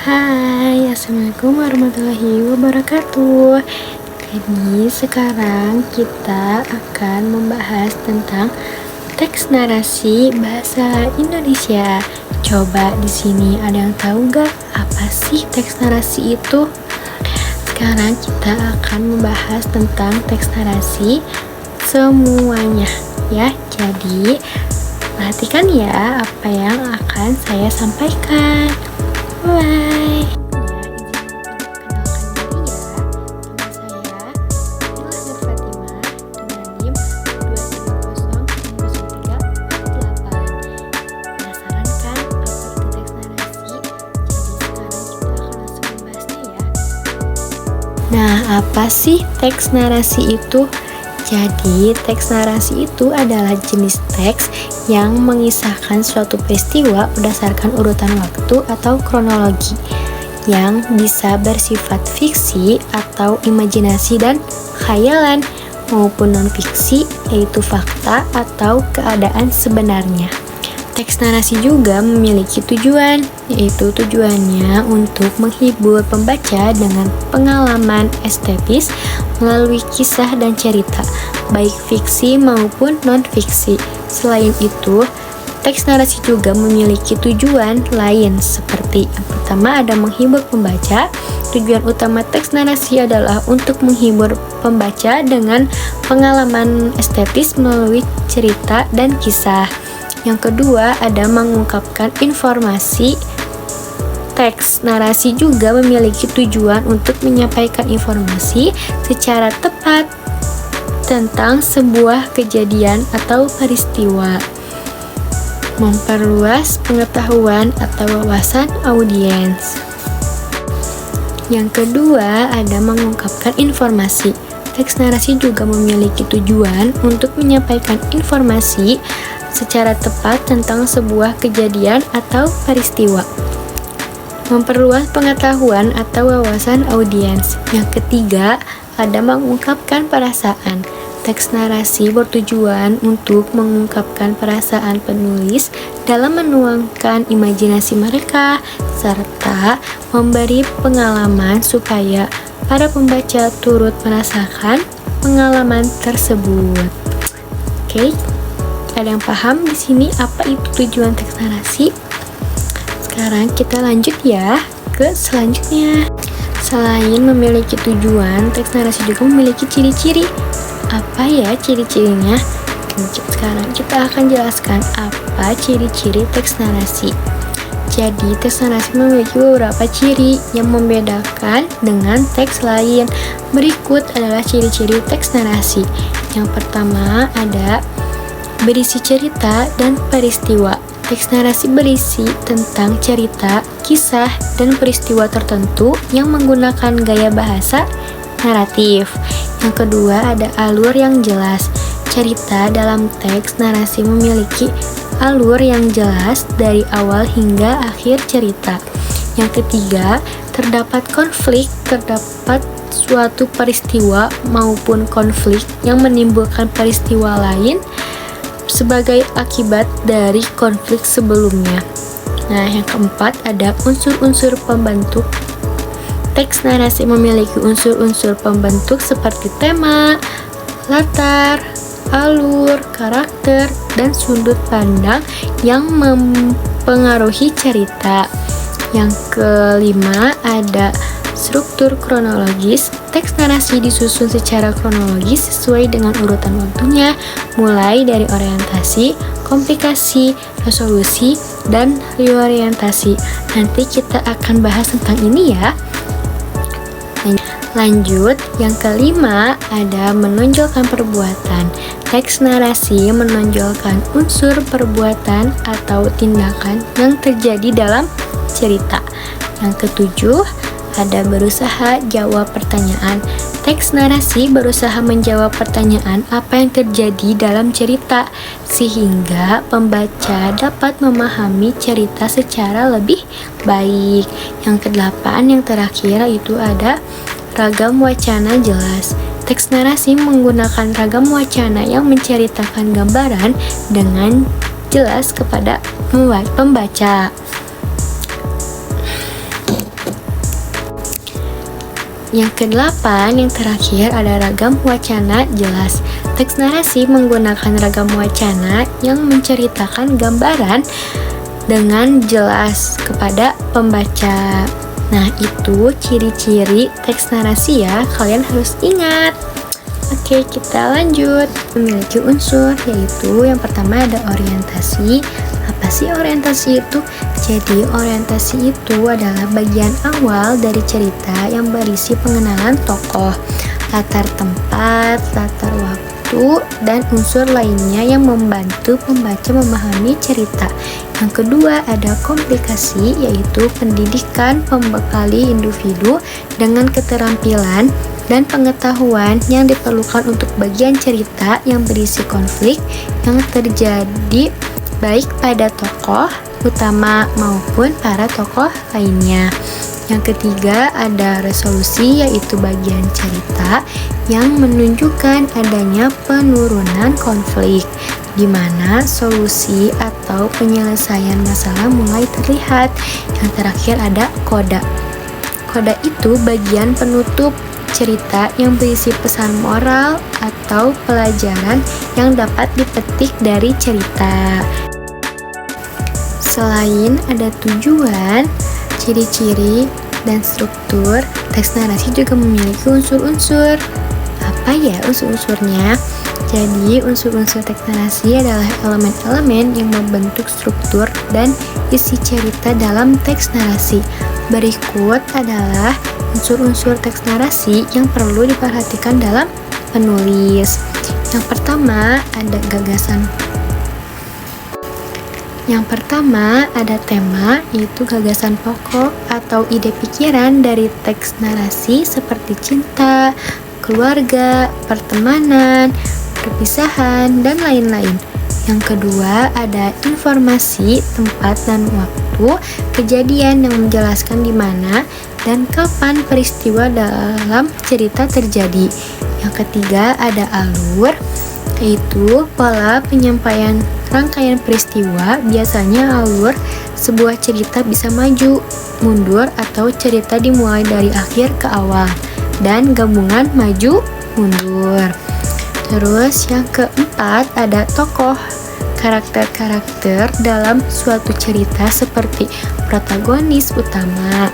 Hai, Assalamualaikum warahmatullahi wabarakatuh. Jadi sekarang kita akan membahas tentang teks narasi bahasa Indonesia. Coba di sini ada yang tahu gak apa sih teks narasi itu? Sekarang kita akan membahas tentang teks narasi semuanya ya. Jadi perhatikan ya apa yang akan saya sampaikan. Mulai. Nah, apa sih teks narasi itu? Jadi, teks narasi itu adalah jenis teks yang mengisahkan suatu peristiwa berdasarkan urutan waktu atau kronologi yang bisa bersifat fiksi atau imajinasi dan khayalan maupun non-fiksi, yaitu fakta atau keadaan sebenarnya. Teks narasi juga memiliki tujuan, yaitu tujuannya untuk menghibur pembaca dengan pengalaman estetis melalui kisah dan cerita, baik fiksi maupun non-fiksi. Selain itu, teks narasi juga memiliki tujuan lain seperti yang pertama ada menghibur pembaca. Tujuan utama teks narasi adalah untuk menghibur pembaca dengan pengalaman estetis melalui cerita dan kisah. Yang kedua ada mengungkapkan informasi. Teks narasi juga memiliki tujuan untuk menyampaikan informasi secara tepat tentang sebuah kejadian atau peristiwa, memperluas pengetahuan atau wawasan audiens. Yang kedua ada mengungkapkan informasi. Teks narasi juga memiliki tujuan untuk menyampaikan informasi secara tepat tentang sebuah kejadian atau peristiwa, memperluas pengetahuan atau wawasan audiens. Yang ketiga, ada mengungkapkan perasaan. Teks narasi bertujuan untuk mengungkapkan perasaan penulis dalam menuangkan imajinasi mereka, serta memberi pengalaman supaya para pembaca turut merasakan pengalaman tersebut. Oke, ada yang paham di sini apa itu tujuan teks narasi? Sekarang kita lanjut ya ke selanjutnya. Selain memiliki tujuan, teks narasi juga memiliki ciri-ciri. Apa ya ciri-cirinya? Sekarang kita akan jelaskan apa ciri-ciri teks narasi. Jadi, teks narasi memiliki beberapa ciri yang membedakan dengan teks lain. Berikut adalah ciri-ciri teks narasi. Yang pertama ada berisi cerita dan peristiwa. Teks narasi berisi tentang cerita, kisah, dan peristiwa tertentu yang menggunakan gaya bahasa naratif. Yang kedua ada alur yang jelas. Cerita dalam teks narasi memiliki alur yang jelas dari awal hingga akhir cerita. Yang ketiga, terdapat konflik, terdapat suatu peristiwa maupun konflik yang menimbulkan peristiwa lain sebagai akibat dari konflik sebelumnya. Nah, yang keempat ada unsur-unsur pembentuk. Teks narasi memiliki unsur-unsur pembentuk seperti tema, latar, alur, karakter, dan sudut pandang yang mempengaruhi cerita. Yang kelima ada struktur kronologis. Teks narasi disusun secara kronologis sesuai dengan urutan waktunya, mulai dari orientasi, komplikasi, resolusi, dan reorientasi. Nanti kita akan bahas tentang ini ya. Lanjut, yang kelima ada menonjolkan perbuatan. Teks narasi menonjolkan unsur perbuatan atau tindakan yang terjadi dalam cerita. Yang ketujuh ada berusaha jawab pertanyaan. Teks narasi berusaha menjawab pertanyaan apa yang terjadi dalam cerita sehingga pembaca dapat memahami cerita secara lebih baik. Yang kedelapan, yang terakhir itu ada ragam wacana jelas. Teks narasi menggunakan ragam wacana yang menceritakan gambaran dengan jelas kepada pembaca. Yang kedelapan, yang terakhir ada ragam wacana jelas. Teks narasi menggunakan ragam wacana yang menceritakan gambaran dengan jelas kepada pembaca. Nah, itu ciri-ciri teks narasi ya, kalian harus ingat. Oke, kita lanjut. Memiliki unsur, yaitu yang pertama ada orientasi. Apa sih orientasi itu? Jadi, orientasi itu adalah bagian awal dari cerita yang berisi pengenalan tokoh, latar tempat, latar waktu, dan unsur lainnya yang membantu pembaca memahami cerita. Yang kedua ada komplikasi, yaitu pendidikan pembekali individu dengan keterampilan dan pengetahuan yang diperlukan untuk bagian cerita yang berisi konflik yang terjadi baik pada tokoh utama maupun para tokoh lainnya. Yang ketiga ada resolusi, yaitu bagian cerita yang menunjukkan adanya penurunan konflik, di mana solusi atau penyelesaian masalah mulai terlihat. Yang terakhir ada koda. Koda itu bagian penutup cerita yang berisi pesan moral atau pelajaran yang dapat dipetik dari cerita. Selain ada tujuan, ciri-ciri, dan struktur, teks narasi juga memiliki unsur-unsur. Apa ya unsur-unsurnya? Jadi, unsur-unsur teks narasi adalah elemen-elemen yang membentuk struktur dan isi cerita dalam teks narasi. Berikut adalah unsur-unsur teks narasi yang perlu diperhatikan dalam penulis. Yang pertama ada gagasan. Yang pertama ada tema, yaitu gagasan pokok atau ide pikiran dari teks narasi seperti cinta, keluarga, pertemanan, perpisahan, dan lain-lain. Yang kedua ada informasi, tempat dan waktu kejadian yang menjelaskan di mana dan kapan peristiwa dalam cerita terjadi. Yang ketiga ada alur, yaitu pola penyampaian rangkaian peristiwa. Biasanya alur sebuah cerita bisa maju, mundur, atau cerita dimulai dari akhir ke awal dan gabungan maju, mundur. Terus yang keempat ada tokoh, karakter-karakter dalam suatu cerita seperti protagonis utama,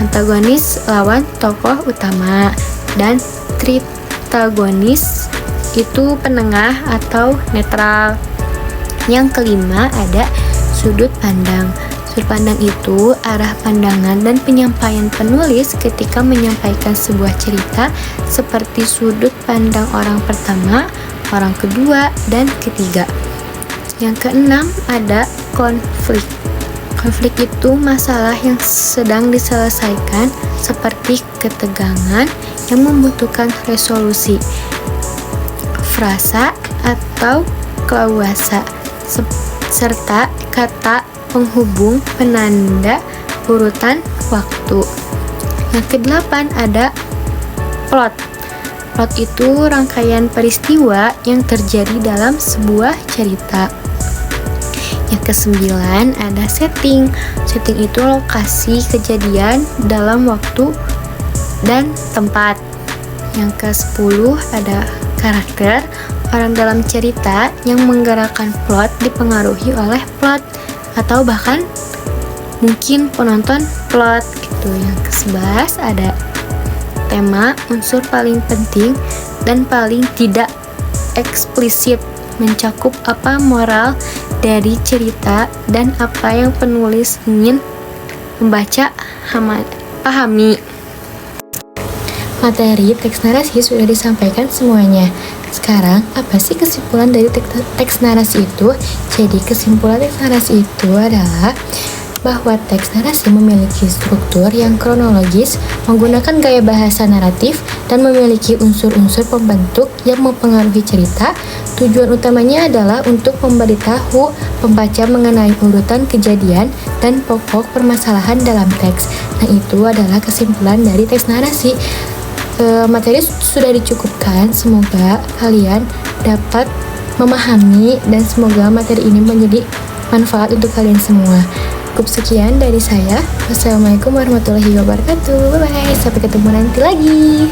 antagonis lawan tokoh utama, dan tritagonis itu penengah atau netral. Yang kelima ada sudut pandang. Sudut pandang itu arah pandangan dan penyampaian penulis ketika menyampaikan sebuah cerita, seperti sudut pandang orang pertama, orang kedua, dan ketiga. Yang keenam ada konflik. Konflik itu masalah yang sedang diselesaikan, seperti ketegangan yang membutuhkan resolusi. Frasa atau klausa, serta kata penghubung, penanda, urutan waktu. Yang kedelapan ada plot. Plot itu rangkaian peristiwa yang terjadi dalam sebuah cerita. Yang kesembilan ada setting. Setting itu lokasi kejadian dalam waktu dan tempat. Yang ke-10 ada karakter. Orang dalam cerita yang menggerakkan plot dipengaruhi oleh plot, atau bahkan mungkin penonton plot gitu. Yang ke-11 ada tema, unsur paling penting dan paling tidak eksplisit, mencakup apa moral dari cerita dan apa yang penulis ingin membaca pahami. Materi teks narasi sudah disampaikan semuanya. Sekarang, apa sih kesimpulan dari teks narasi itu? Jadi, kesimpulan teks narasi itu adalah bahwa teks narasi memiliki struktur yang kronologis, menggunakan gaya bahasa naratif, dan memiliki unsur-unsur pembentuk yang mempengaruhi cerita. Tujuan utamanya adalah untuk memberitahu pembaca mengenai urutan kejadian dan pokok permasalahan dalam teks. Nah, itu adalah kesimpulan dari teks narasi. Materi sudah dicukupkan, semoga kalian dapat memahami dan semoga materi ini menjadi manfaat untuk kalian semua. Cukup sekian dari saya. Wassalamualaikum warahmatullahi wabarakatuh. Bye-bye. Sampai ketemu nanti lagi.